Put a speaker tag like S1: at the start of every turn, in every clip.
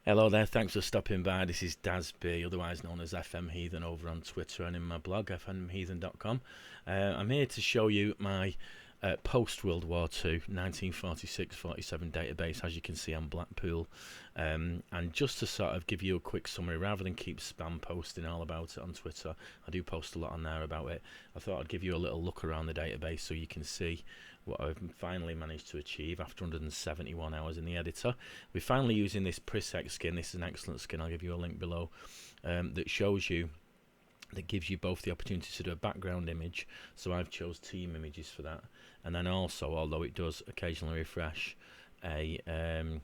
S1: Hello there, thanks for stopping by. This is Daz B, otherwise known as FM Heathen, over on Twitter and in my blog, fmheathen.com. I'm here to show you my post World War II 1946-47 database, as you can see on Blackpool. And just to sort of give you a quick summary, rather than keep spam posting all about it on Twitter, I do post a lot on there about it. I thought I'd give you a little look around the database so you can see what I've finally managed to achieve after 171 hours in the editor. We're finally using this Prisec skin. This is an excellent skin. I'll give you a link below that shows you, that gives you both the opportunity to do a background image. So I've chose team images for that, and then also, although it does occasionally refresh, a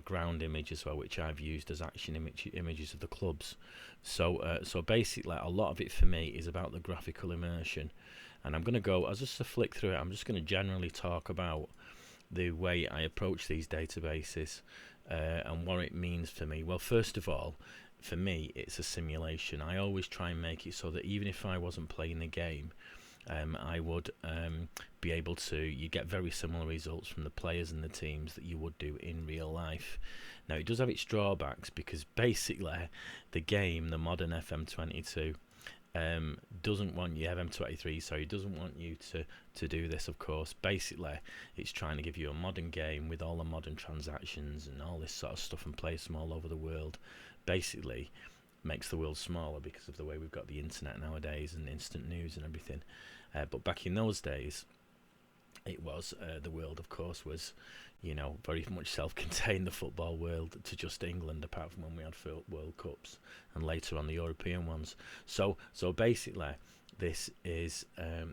S1: ground image as well, which I've used as action images of the clubs. So basically, a lot of it for me is about the graphical immersion, and I'm going to go, as just to flick through it, I'm just going to generally talk about the way I approach these databases and what it means for me. Well, first of all, for me, it's a simulation. I always try and make it so that even if I wasn't playing the game, I would be able to, you get very similar results from the players and the teams that you would do in real life. Now, it does have its drawbacks, because basically the game, the modern FM22, doesn't want you, FM23, sorry, doesn't want you to do this, of course. Basically, it's trying to give you a modern game with all the modern transactions and all this sort of stuff, and plays from all over the world. Basically, makes the world smaller because of the way we've got the internet nowadays and instant news and everything. But back in those days, it was the world, of course, was, very much self-contained, the football world, to just England, apart from when we had World Cups and later on the European ones. So basically, this is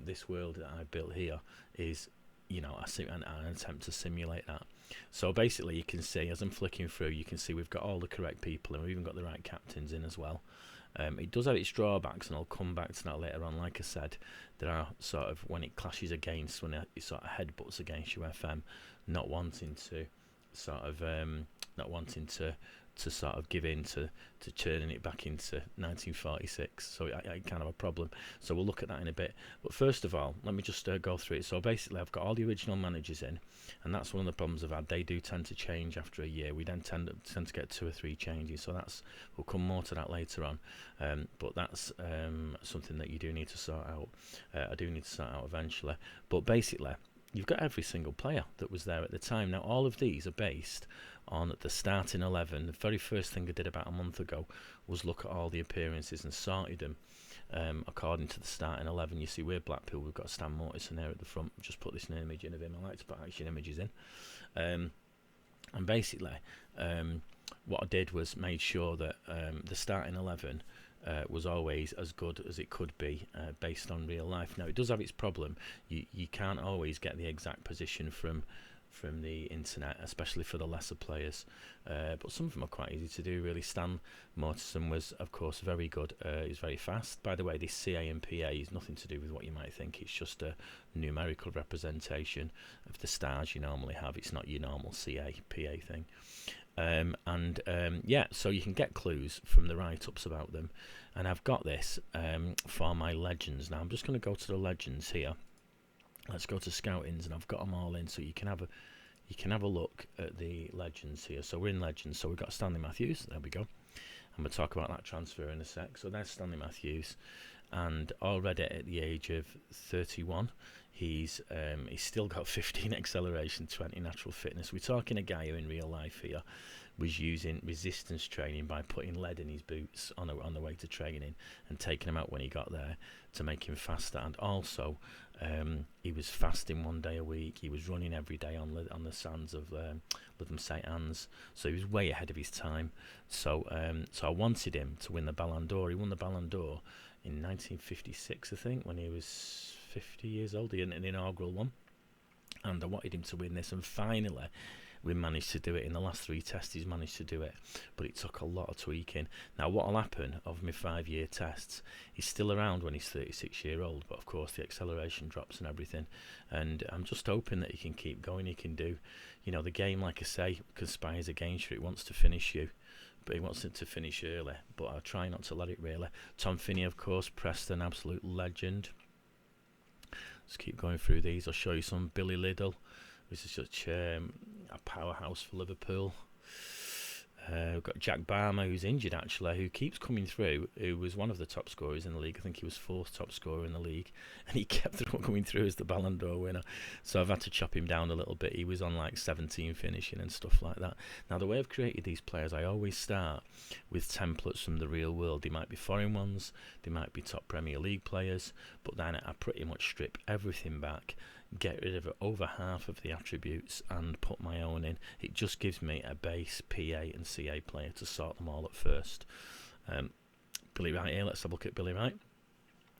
S1: this world that I built here is, an attempt to simulate that. So basically, you can see, as I'm flicking through, you can see we've got all the correct people, and we've even got the right captains in as well. It does have its drawbacks, and I'll come back to that later on. Like I said, there are sort of, when it clashes against, when it sort of headbutts against your FM, not wanting to sort of sort of give in to turning it back into 1946. So I kind of a problem. So we'll look at that in a bit. But first of all, let me just go through it. So basically, I've got all the original managers in, and that's one of the problems I've had. They do tend to change after a year. We then tend to get 2 or 3 changes. So we'll come more to that later on. But that's something that you do need to sort out. I do need to sort out eventually. But basically, you've got every single player that was there at the time. Now, all of these are based on the starting 11. The very first thing I did about a month ago was look at all the appearances and sorted them according to the starting 11. You see, we're Blackpool. We've got Stan Mortison here at the front. Just put this image in of him. I like to put action images in. And basically, what I did was made sure that the starting 11 was always as good as it could be based on real life. Now, it does have its problem. You can't always get the exact position from the internet, especially for the lesser players, but some of them are quite easy to do, really. Stan Mortison was, of course, very good. He's very fast. By the way, this CA and PA is nothing to do with what you might think. It's just a numerical representation of the stars you normally have. It's not your normal CA PA thing. So you can get clues from the write-ups about them, and I've got this for my legends. Now I'm just going to go to the legends here. Let's go to scoutings, and I've got them all in, so you can have a look at the legends here. So we're in legends. So we've got Stanley Matthews. There we go. I'm going to talk about that transfer in a sec. So there's Stanley Matthews, and already at the age of 31, he's still got 15 acceleration, 20 natural fitness. We're talking a guy who in real life here was using resistance training by putting lead in his boots on the way to training and taking him out when he got there to make him faster. And also he was fasting 1 day a week. He was running every day on the sands of Lytham St Anne's, so he was way ahead of his time. So I wanted him to win the Ballon d'Or. He won the Ballon d'Or in 1956, I think, when he was 50 years old, in the inaugural one. And I wanted him to win this, and finally we managed to do it. In the last 3 tests he's managed to do it, but it took a lot of tweaking. Now, what will happen of my 5-year tests, he's still around when he's 36-year-old, but of course the acceleration drops and everything, and I'm just hoping that he can keep going. He can do, the game, like I say, conspires against you. It wants to finish you, but he wants it to finish early, but I'll try not to let it really. Tom Finney, of course, Preston, absolute legend. Let's keep going through these. I'll show you some. Billy Liddell, which is such a powerhouse for Liverpool. We've got Jack Barmer, who's injured actually, who keeps coming through, who was one of the top scorers in the league. I think he was 4th top scorer in the league, and he kept coming through as the Ballon d'Or winner. So I've had to chop him down a little bit. He was on like 17 finishing and stuff like that. Now, the way I've created these players, I always start with templates from the real world. They might be foreign ones, they might be top Premier League players, but then I pretty much strip everything back, get rid of over half of the attributes and put my own in. It just gives me a base PA and CA player to sort them all at first. Billy Wright here, let's have a look at Billy Wright.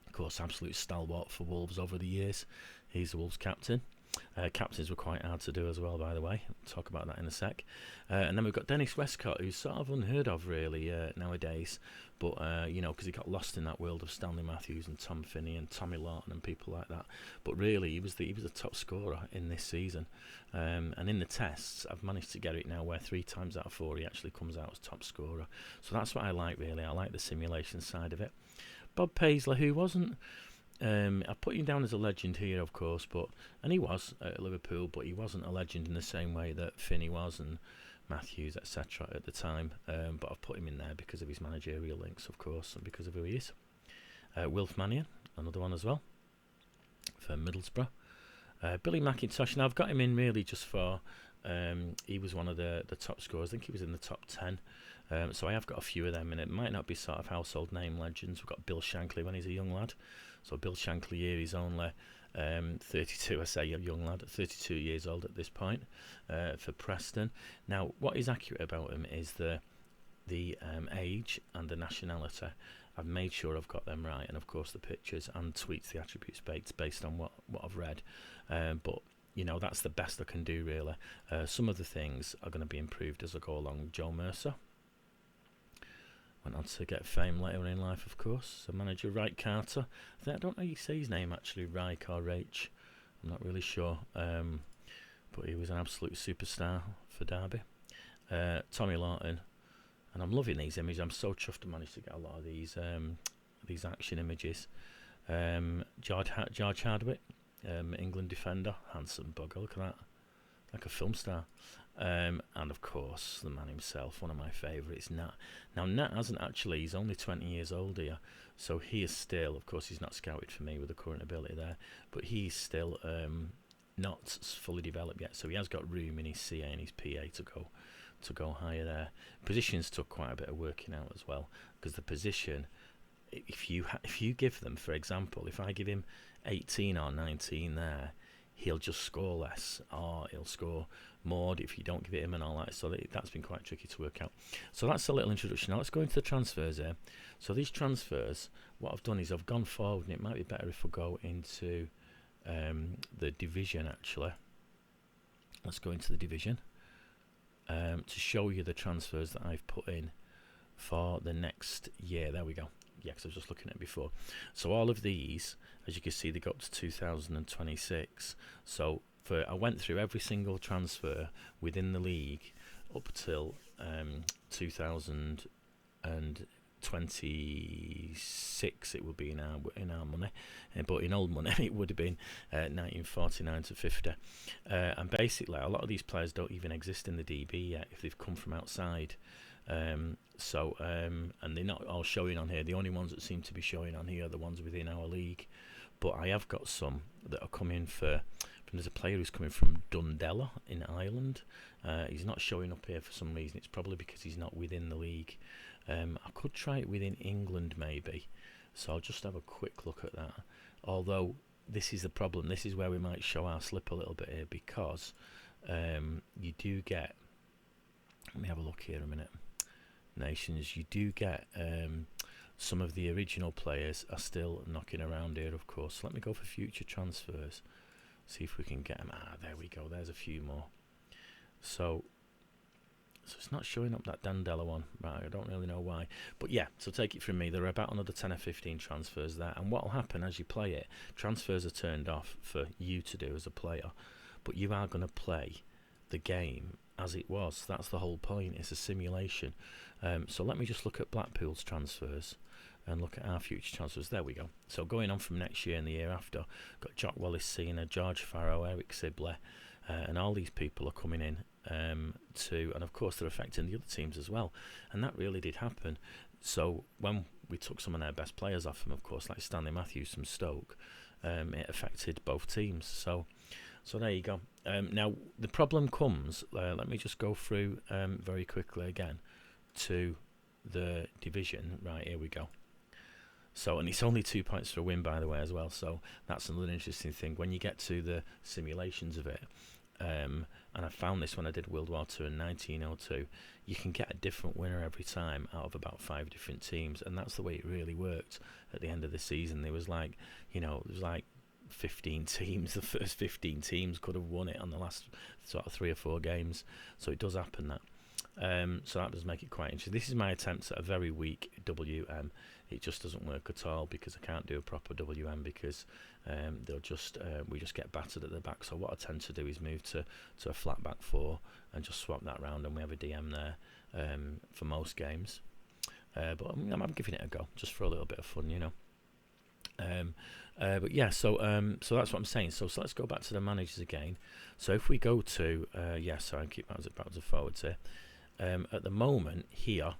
S1: Of course, absolute stalwart for Wolves over the years. He's the Wolves captain. Captains were quite hard to do as well, by the way. We'll talk about that in a sec. And then we've got Dennis Westcott, who's sort of unheard of really nowadays, but because he got lost in that world of Stanley Matthews and Tom Finney and Tommy Lawton and people like that. But really, he was the top scorer in this season. And in the tests, I've managed to get it now where 3 times out of 4 he actually comes out as top scorer. So that's what I like really. I like the simulation side of it. Bob Paisley, who wasn't. I put him down as a legend here, of course, and he was at Liverpool, but he wasn't a legend in the same way that Finney was and Matthews, etc. at the time. But I've put him in there because of his managerial links, of course, and because of who he is. Wilf Mannion, another one as well, for Middlesbrough. Billy McIntosh, now I've got him in really just for, he was one of the top scorers. I think he was in the top 10. So I have got a few of them, and it might not be sort of household name legends. We've got Bill Shankly when he's a young lad. So Bill Shankly here, he's only 32, I say a young lad, 32 years old at this point, for Preston. Now, what is accurate about him is the age and the nationality. I've made sure I've got them right, and of course the pictures and tweets the attributes based on what I've read. But that's the best I can do really. Some of the things are going to be improved as I go along. Joe Mercer went on to get fame later in life, of course. So manager Reich Carter. I don't know how you say his name actually, Reich or Reich. I'm not really sure. But he was an absolute superstar for Derby. Tommy Lawton. And I'm loving these images. I'm so chuffed to manage to get a lot of these action images. George Hardwick, England defender. Handsome bugger, look at that. Like a film star. And of course the man himself, one of my favourites, Nat. Now Nat he's only 20 years old here, so he is still, of course he's not scouted for me with the current ability there, but he's still not fully developed yet, so he has got room in his CA and his PA to go higher there. Positions took quite a bit of working out as well, because the position, if you give them, for example, if I give him 18 or 19 there, he'll just score less, or he'll score more if you don't give it him and all that. So that's been quite tricky to work out. So that's a little introduction. Now let's go into the transfers here. So these transfers, what I've done is I've gone forward, and it might be better if we go into the division actually. Let's go into the division to show you the transfers that I've put in for the next year. There we go. Yeah, because I was just looking at it before. So all of these, as you can see, they go up to 2026. So I went through every single transfer within the league up till 2026. It would be in our money, but in old money it would have been 1949 to 50. And basically, a lot of these players don't even exist in the DB yet if they've come from outside. And they're not all showing on here. The only ones that seem to be showing on here are the ones within our league. But I have got some that are coming there's a player who's coming from Dundela in Ireland. He's not showing up here for some reason. It's probably because he's not within the league. I could try it within England maybe. So I'll just have a quick look at that. Although this is the problem. This is where we might show our slip a little bit here, because you do get, let me have a look here a minute. Nations, you do get some of the original players are still knocking around here, of course. So let me go for future transfers, see if we can get them. There we go, there's a few more. So it's not showing up, that Dandela one, right? I don't really know why, but yeah, so take it from me, there are about another 10 or 15 transfers there. And what will happen as you play it, transfers are turned off for you to do as a player, but you are going to play the game as it was. That's the whole point. It's a simulation. So let me just look at Blackpool's transfers and look at our future transfers. There we go. So going on from next year and the year after, got Jock Wallace Senior, George Farrow, Eric Sibley, and all these people are coming in and of course they're affecting the other teams as well, and that really did happen. So when we took some of their best players off them, of course, like Stanley Matthews from Stoke, it affected both teams. So there you go. Now the problem comes. Let me just go through very quickly again to the division. Right, here we go. So, and it's only 2 points for a win, by the way, as well. So that's another interesting thing when you get to the simulations of it. And I found this when I did World War II in 1902. You can get a different winner every time out of about 5 different teams, and that's the way it really worked at the end of the season. There was like, there was like 15 teams. The first 15 teams could have won it on the last sort of 3 or 4 games. So it does happen that. So that does make it quite interesting. This is my attempt at a very weak WM. It just doesn't work at all because I can't do a proper WM because we just get battered at the back. So what I tend to do is move to a flat back 4 and just swap that round, and we have a DM there for most games. But I'm giving it a go just for a little bit of fun, But yeah, so that's what I'm saying. So let's go back to the managers again. So if we go to I keep backwards and forwards here. At the moment here,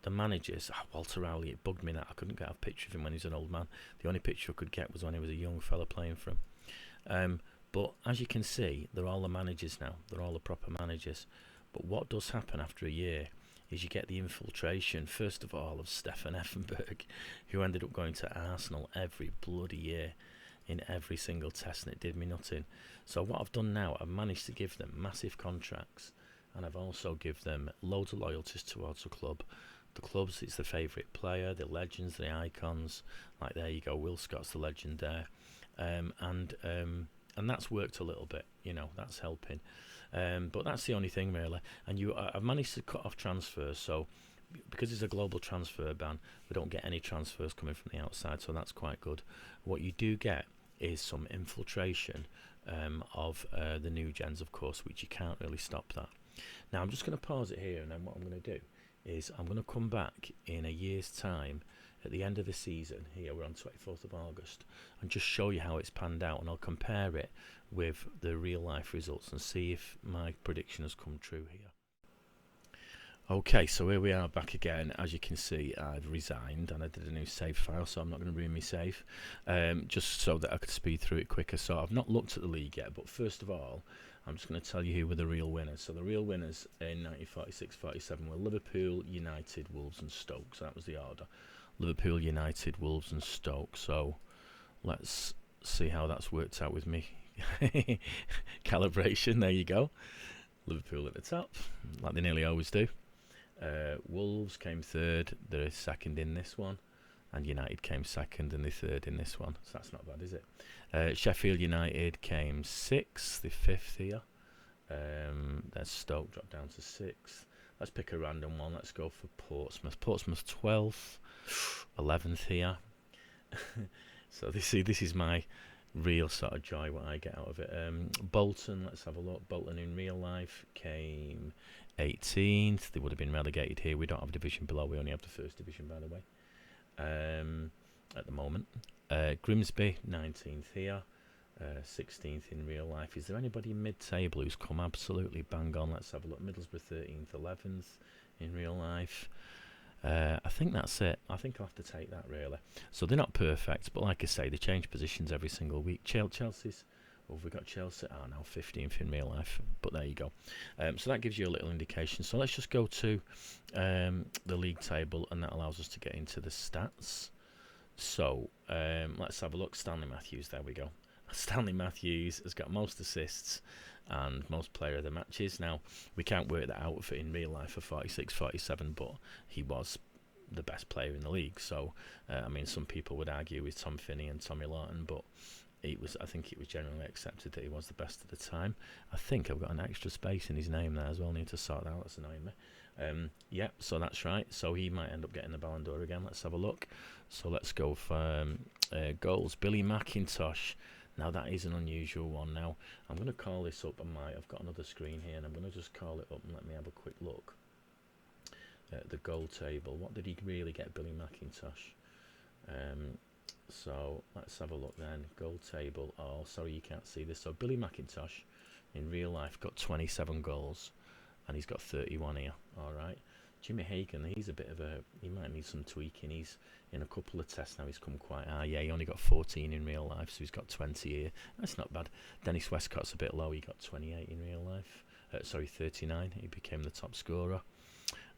S1: the managers, Walter Rowley, it bugged me that I couldn't get a picture of him when he was an old man. The only picture I could get was when he was a young fella playing for him. But as you can see, they're all the managers now. They're all the proper managers. But what does happen after a year is you get the infiltration, first of all, of Stefan Effenberg, who ended up going to Arsenal every bloody year in every single test, and it did me nothing. So what I've done now, I've managed to give them massive contracts, and I've also give them loads of loyalties towards the club. The clubs, it's the favourite player, the legends, the icons. Like there you go, Will Scott's the legend there, and that's worked a little bit. That's helping. But that's the only thing really. And I've managed to cut off transfers. So because it's a global transfer ban, we don't get any transfers coming from the outside. So that's quite good. What you do get is some infiltration of the new gens, of course, which you can't really stop that. Now I'm just going to pause it here, and then what I'm going to do is I'm going to come back in a year's time at the end of the season. Here we're on 24th of August, and just show you how it's panned out, and I'll compare it with the real life results and see if my prediction has come true here. Okay, so here we are back again. As you can see, I've resigned and I did a new save file, so I'm not going to ruin my save, just so that I could speed through it quicker. So I've not looked at the league yet, but first of all, I'm just going to tell you who were the real winners. So the real winners in 1946-47 were Liverpool, United, Wolves and Stoke. So that was the order. Liverpool, United, Wolves and Stoke. So let's see how that's worked out with me. Calibration, there you go. Liverpool at the top, like they nearly always do. Wolves came third, they're second in this one, and United came second and they're third in this one, so that's not bad, is it? Sheffield United came sixth, they're fifth here. Then Stoke dropped down to sixth. Let's pick a random one. Let's go for Portsmouth. Portsmouth 12th, 11th here. So this is my real sort of joy, what I get out of it. Bolton, let's have a look. Bolton in real life came 18th. They would have been relegated here. We don't have a division below. We only have the first division, by the way, at the moment. Grimsby 19th here, 16th in real life. Is there anybody mid-table who's come absolutely bang on? Let's have a look. Middlesbrough 13th, 11th in real life. I think that's it. I think I'll have to take that, really. So they're not perfect, but like I say, they change positions every single week. Chelsea's, we've got Chelsea now 15th in real life, but there you go. So that gives you a little indication. So let's just go to the league table, and that allows us to get into the stats. So let's have a look. Stanley Matthews, there we go. Stanley Matthews has got most assists and most player of the matches. Now, we can't work that out for in real life for 46-47, but he was the best player in the league. So, I mean, some people would argue with Tom Finney and Tommy Lawton, but I think it was generally accepted that he was the best at the time. I think I've got an extra space in his name there as well. I need to sort that out. That's annoying me. Yeah, so that's right. So he might end up getting the Ballon d'Or again. Let's have a look. So let's go for goals. Billy McIntosh. Now that is an unusual one. Now I'm going to call this up. I've got another screen here, and I'm going to just call it up and let me have a quick look at the goal table. What did he really get, Billy McIntosh? So let's have a look then. Goal table. Oh, sorry, you can't see this. So Billy McIntosh in real life got 27 goals, and he's got 31 here. All right. Jimmy Hagan, he might need some tweaking. He's in a couple of tests now, he's come quite high. Yeah, he only got 14 in real life, so he's got 20 here. That's not bad. Dennis Westcott's a bit low, he got 28 in real life. 39, he became the top scorer.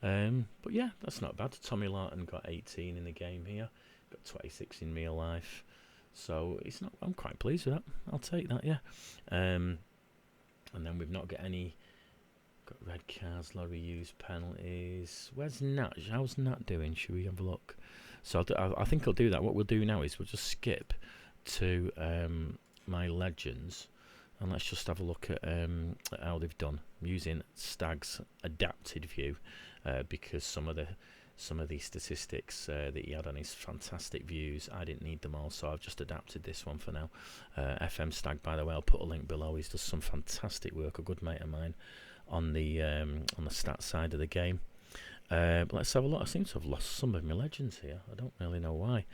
S1: But yeah, that's not bad. Tommy Lawton got 18 in the game here, got 26 in real life. So it's not. I'm quite pleased with that. I'll take that, yeah. And then we've not got any. Got red cards, lorry use penalties. Where's Nat? How's Nat doing? Should we have a look? So I think I'll do that. What we'll do now is we'll just skip to my legends, and let's just have a look at how they've done. I'm using Stag's adapted view because some of the statistics that he had on his fantastic views, I didn't need them all, so I've just adapted this one for now. FM Stag, by the way, I'll put a link below. He does some fantastic work. A good mate of mine on the stat side of the game. Let's have a look. I seem to have lost some of my legends here. I don't really know why.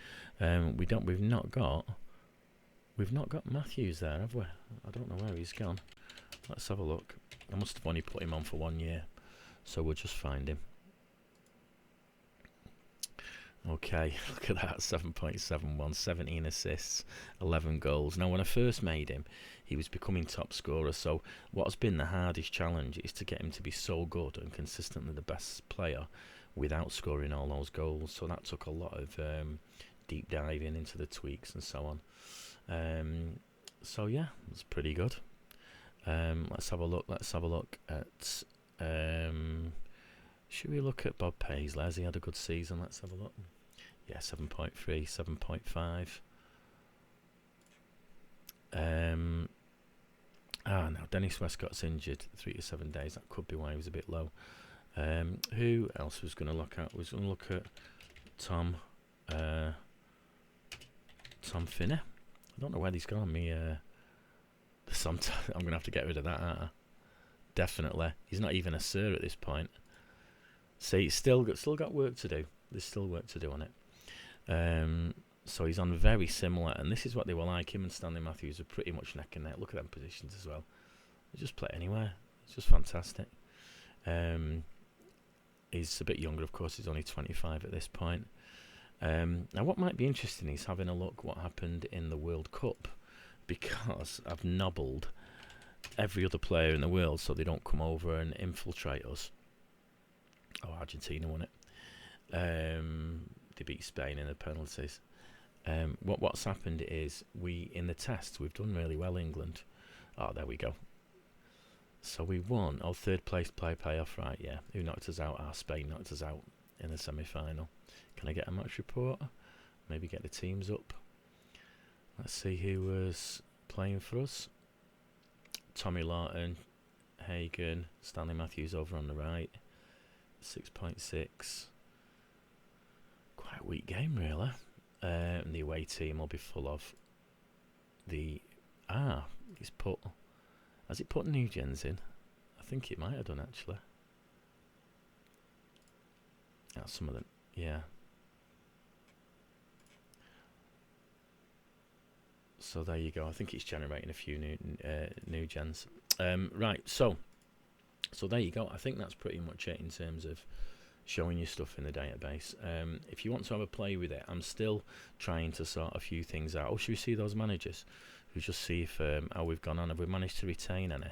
S1: We've not got Matthews there, have we? I don't know where he's gone. Let's have a look. I must have only put him on for 1 year, so we'll just find him. Okay, look at that, 7.71, 17 assists, 11 goals. Now, when I first made him, he was becoming top scorer, so what's been the hardest challenge is to get him to be so good and consistently the best player without scoring all those goals. So that took a lot of deep diving into the tweaks and so on. So yeah, it's pretty good. Let's have a look at... should we look at Bob Paisley? Has he had a good season? Let's have a look. Yeah, 7.3, 7.5. Now Dennis Westcott's injured 3 to 7 days. That could be why he was a bit low. Who else was going to look at? Was going to look at Tom Finney. I don't know where he's gone. I'm going to have to get rid of that, aren't I? Definitely. He's not even a sir at this point. See, it's still got work to do. There's still work to do on it. So he's on very similar, and this is what they were like. Him and Stanley Matthews are pretty much neck and neck. Look at them positions as well. They just play anywhere. It's just fantastic. He's a bit younger, of course. He's only 25 at this point. Now, what might be interesting is having a look what happened in the World Cup, because I've nobbled every other player in the world so they don't come over and infiltrate us. Oh, Argentina won it. They beat Spain in the penalties. What's happened is in the tests we've done really well, England. Oh, there we go. So we won. Oh, third place playoff, right? Yeah. Who knocked us out? Spain knocked us out in the semi-final. Can I get a match report? Maybe get the teams up. Let's see who was playing for us. Tommy Lawton, Hagan, Stanley Matthews over on the right. 6.6. Quite a weak game, really. And the away team will be full of the... Has it put Nugents in? I think it might have done, actually. Some of them, yeah. So there you go. I think it's generating a few new gens. Right, so there you go. I think that's pretty much it in terms of showing you stuff in the database. If you want to have a play with it, I'm still trying to sort a few things out. Oh, should we see those managers? We'll just see if how we've gone on. Have we managed to retain any?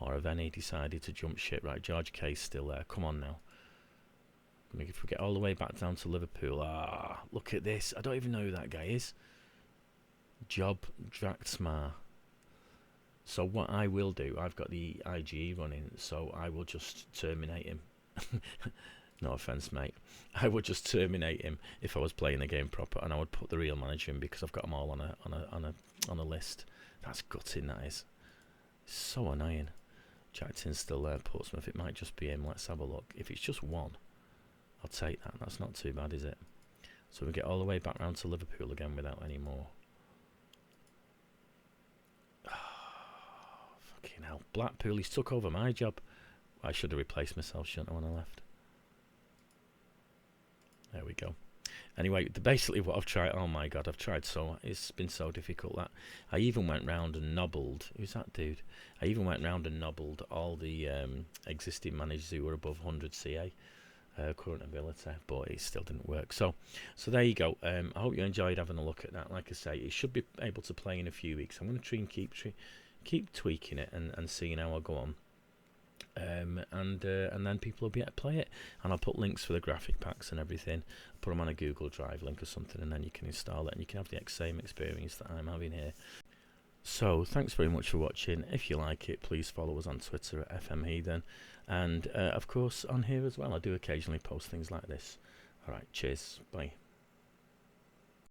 S1: Or have any decided to jump ship? Right, George Kay's still there. Come on now. If we get all the way back down to Liverpool. Look at this. I don't even know who that guy is. Job Draxmar. So what I will do, I've got the IGE running, so I will just terminate him. No offence, mate. I would just terminate him if I was playing the game proper, and I would put the real manager in because I've got them all on a list. That's gutting, that is. So annoying. Jackson's still there, Portsmouth. It might just be him. Let's have a look. If it's just one, I'll take that. That's not too bad, is it? So we get all the way back round to Liverpool again without any more. Fucking hell. Blackpool, he's took over my job. I should have replaced myself, shouldn't I, when I left? There we go. Anyway, basically what I've tried, oh my god, I've tried so, it's been so difficult that I even went round and nobbled, who's that dude? I even went round and nobbled all the existing managers who were above 100 CA. Current ability, but it still didn't work. So there you go. I hope you enjoyed having a look at that. Like I say, it should be able to play in a few weeks. I'm going to try and keep tweaking it and seeing how I go on. And then people will be able to play it, and I'll put links for the graphic packs and everything. Put them on a Google Drive link or something, and then you can install it and you can have the same experience that I'm having here. So thanks very much for watching. If you like it, please follow us on Twitter at FM Heathen, and of course on here as well. I do occasionally post things like this. Alright, cheers, bye.